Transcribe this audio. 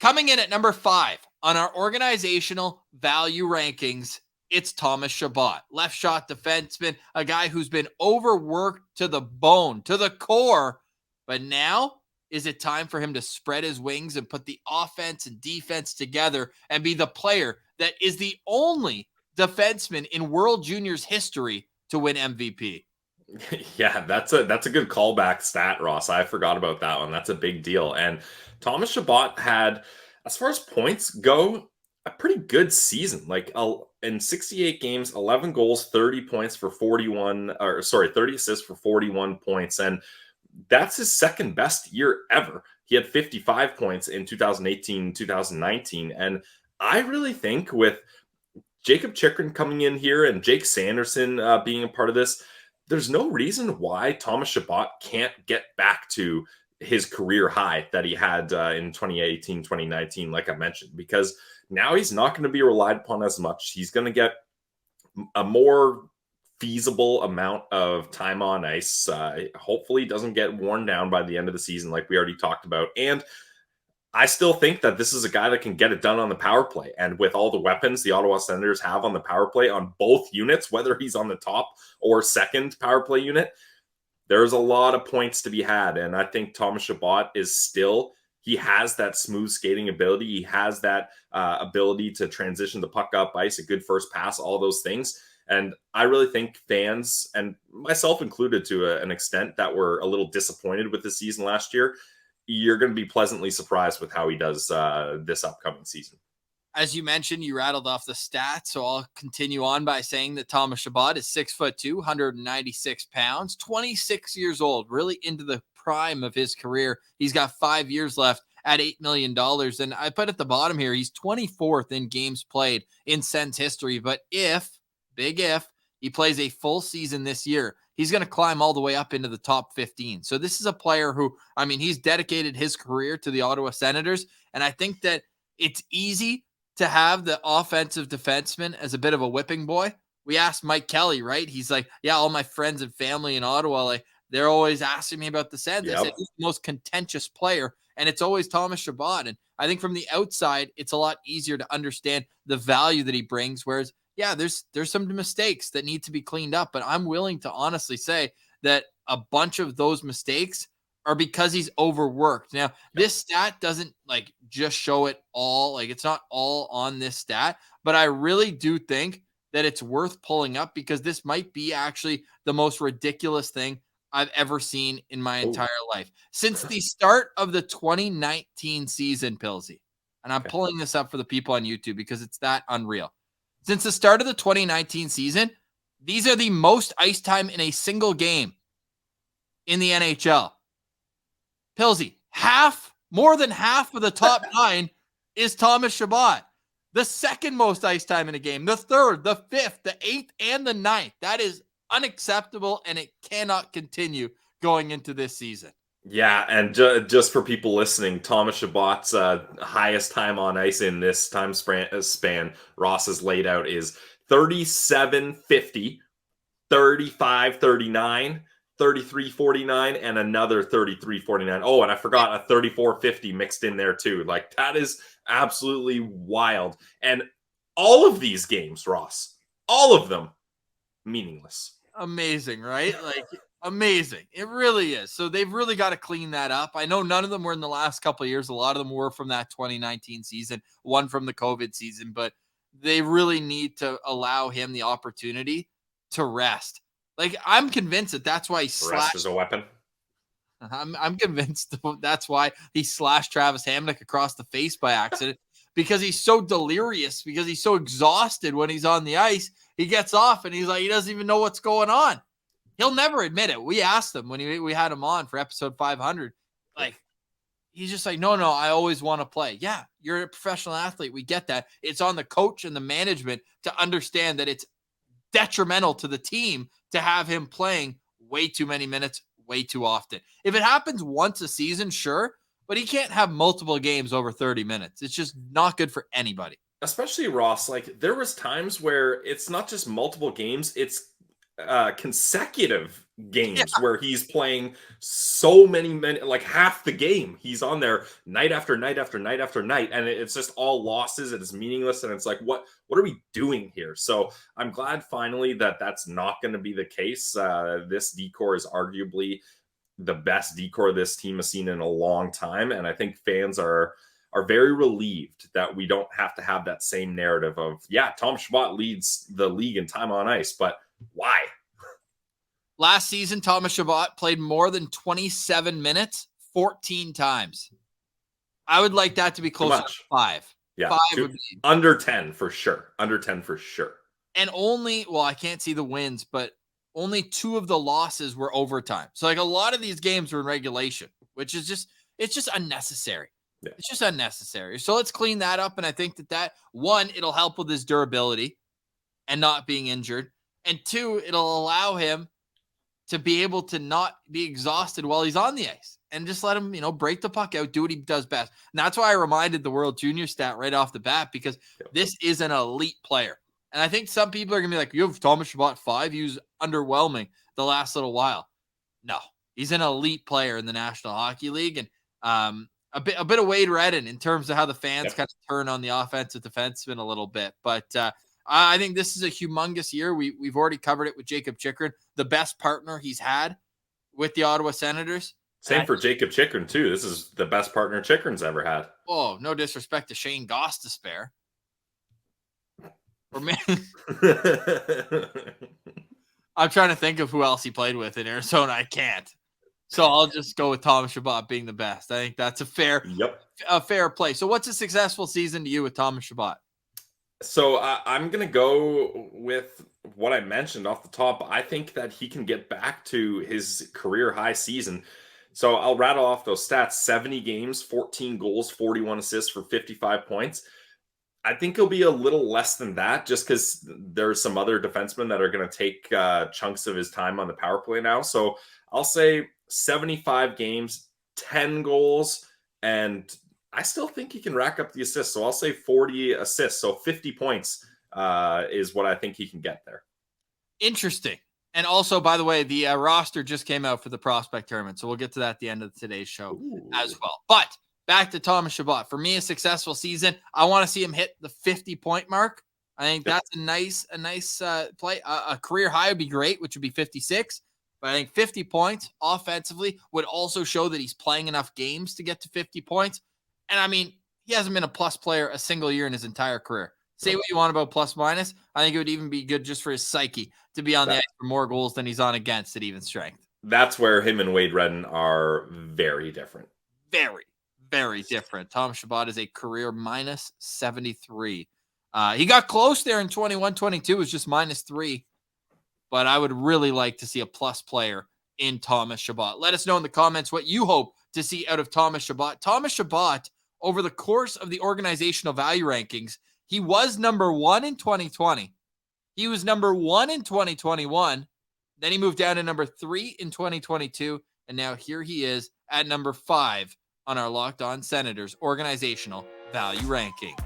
Coming in at number 5 on our organizational value rankings, it's Thomas Chabot, left shot defenseman, a guy who's been overworked to the bone, to the core. But now, is it time for him to spread his wings and put the offense and defense together and be the player that is the only defenseman in World Juniors history to win MVP? Yeah, that's a good callback stat, Ross. I forgot about that one. That's a big deal. And Thomas Chabot had, as far as points go, a pretty good season. Like in 68 games, 11 goals, 30 points for 30 assists for 41 points. And that's his second best year ever. He had 55 points in 2018, 2019. And I really think with Jacob Chikrin coming in here and Jake Sanderson being a part of this, there's no reason why Thomas Chabot can't get back to his career high that he had in 2018, 2019, like I mentioned, because now he's not going to be relied upon as much. He's going to get a more feasible amount of time on ice. Hopefully doesn't get worn down by the end of the season, like we already talked about. And I still think that this is a guy that can get it done on the power play. And with all the weapons the Ottawa Senators have on the power play on both units, whether he's on the top or second power play unit, there's a lot of points to be had. And I think Thomas Chabot he has that smooth skating ability. He has that ability to transition the puck up ice, a good first pass, all those things. And I really think fans, and myself included to an extent, that were a little disappointed with the season last year, you're going to be pleasantly surprised with how he does this upcoming season. As you mentioned, you rattled off the stats, so I'll continue on by saying that Thomas Chabot is 6'2", 196 pounds, 26 years old, really into the prime of his career. He's got 5 years left at $8 million. And I put at the bottom here, he's 24th in games played in Sens history. But big if, he plays a full season this year, he's going to climb all the way up into the top 15. So this is a player who, he's dedicated his career to the Ottawa Senators. And I think that it's easy to have the offensive defenseman as a bit of a whipping boy. We asked Mike Kelly, right? He's like, yeah, all my friends and family in Ottawa, like, they're always asking me about the Sens. Yep. I said, he's the most contentious player, and it's always Thomas Chabot. And I think from the outside, it's a lot easier to understand the value that he brings. Whereas, yeah, there's some mistakes that need to be cleaned up, but I'm willing to honestly say that a bunch of those mistakes are because he's overworked. Now, this stat doesn't just show it all. It's not all on this stat, but I really do think that it's worth pulling up because this might be actually the most ridiculous thing I've ever seen in my entire life. Since the start of the 2019 season, Pilsy, and I'm pulling this up for the people on YouTube because it's that unreal. Since the start of the 2019 season, these are the most ice time in a single game in the NHL. Pilsy, more than half of the top 9 is Thomas Chabot. The second most ice time in a game, the third, the fifth, the 8th, and the 9th. That is unacceptable, and it cannot continue going into this season. Yeah, and just for people listening, Thomas Chabot's highest time on ice in this time span, Ross has laid out, is 37:50, 35:39, 33:49, and another 33:49. Oh, and I forgot a 34:50 mixed in there too. That is absolutely wild. And all of these games, Ross, all of them, meaningless. Amazing, right? Amazing. It really is. So they've really got to clean that up. I know none of them were in the last couple of years. A lot of them were from that 2019 season, one from the COVID season, but they really need to allow him the opportunity to rest. I'm convinced that that's why he rest is a weapon. I'm convinced that's why he slashed Travis Hamonic across the face by accident because he's so delirious, because he's so exhausted when he's on the ice. He gets off and he's like, he doesn't even know what's going on. He'll never admit it. We asked him when we had him on for episode 500. He's just like, no, I always want to play. Yeah, you're a professional athlete. We get that. It's on the coach and the management to understand that it's detrimental to the team to have him playing way too many minutes, way too often. If it happens once a season, sure, but he can't have multiple games over 30 minutes. It's just not good for anybody. Especially Ross, there was times where it's not just multiple games, it's consecutive games where he's playing so many, like half the game. He's on there night after night after night after night, and it's just all losses. And it's meaningless, and it's like, what are we doing here? So I'm glad finally that that's not going to be the case. This decor is arguably the best decor this team has seen in a long time, and I think fans are very relieved that we don't have to have that same narrative of, yeah, Tom Chabot leads the league in time on ice, but why? Last season, Thomas Chabot played more than 27 minutes 14 times. I would like that to be closer to 5. Yeah, 5 would be under 10 for sure. Under 10 for sure. And only, well, I can't see the wins, but only 2 of the losses were overtime. So like a lot of these games were in regulation, which is just, it's just unnecessary. Yeah. It's just unnecessary. So let's clean that up. And I think that one, it'll help with his durability and not being injured. And 2, it'll allow him to be able to not be exhausted while he's on the ice and just let him, break the puck out, do what he does best. And that's why I reminded the World Junior stat right off the bat, because this is an elite player. And I think some people are going to be like, you have Thomas Chabot 5. He was underwhelming the last little while. No, he's an elite player in the National Hockey League. And a bit of Wade Redden in terms of how the fans kind of turn on the offensive defenseman a little bit. But I think this is a humongous year. We've already covered it with Jacob Chychrun, the best partner he's had with the Ottawa Senators. Same for Jacob Chychrun, too. This is the best partner Chychrun's ever had. Oh, no disrespect to Shane Goss to spare. Or maybe I'm trying to think of who else he played with in Arizona. I can't. So I'll just go with Thomas Chabot being the best. I think that's a fair play. So what's a successful season to you with Thomas Chabot? So I'm going to go with what I mentioned off the top. I think that he can get back to his career high season. So I'll rattle off those stats: 70 games, 14 goals, 41 assists for 55 points. I think he'll be a little less than that just because there's some other defensemen that are going to take chunks of his time on the power play now. So I'll say 75 games, 10 goals, and I still think he can rack up the assists. So I'll say 40 assists. So 50 points is what I think he can get there. Interesting. And also, by the way, the roster just came out for the prospect tournament. So we'll get to that at the end of today's show as well. But back to Thomas Chabot. For me, a successful season. I want to see him hit the 50-point mark. I think that's a nice play. A career high would be great, which would be 56. But I think 50 points offensively would also show that he's playing enough games to get to 50 points. And I mean, he hasn't been a plus player a single year in his entire career. Say what you want about plus minus. I think it would even be good just for his psyche to be on the ice for more goals than he's on against at even strength. That's where him and Wade Redden are very different. Very, very different. Thomas Chabot is a career minus 73. He got close there in 21-22. It was just -3. But I would really like to see a plus player in Thomas Chabot. Let us know in the comments what you hope to see out of Thomas Chabot. Thomas Chabot, over the course of the organizational value rankings, he was number 1 in 2020. He was number 1 in 2021. Then he moved down to number 3 in 2022. And now here he is at number 5 on our Locked On Senators organizational value rankings.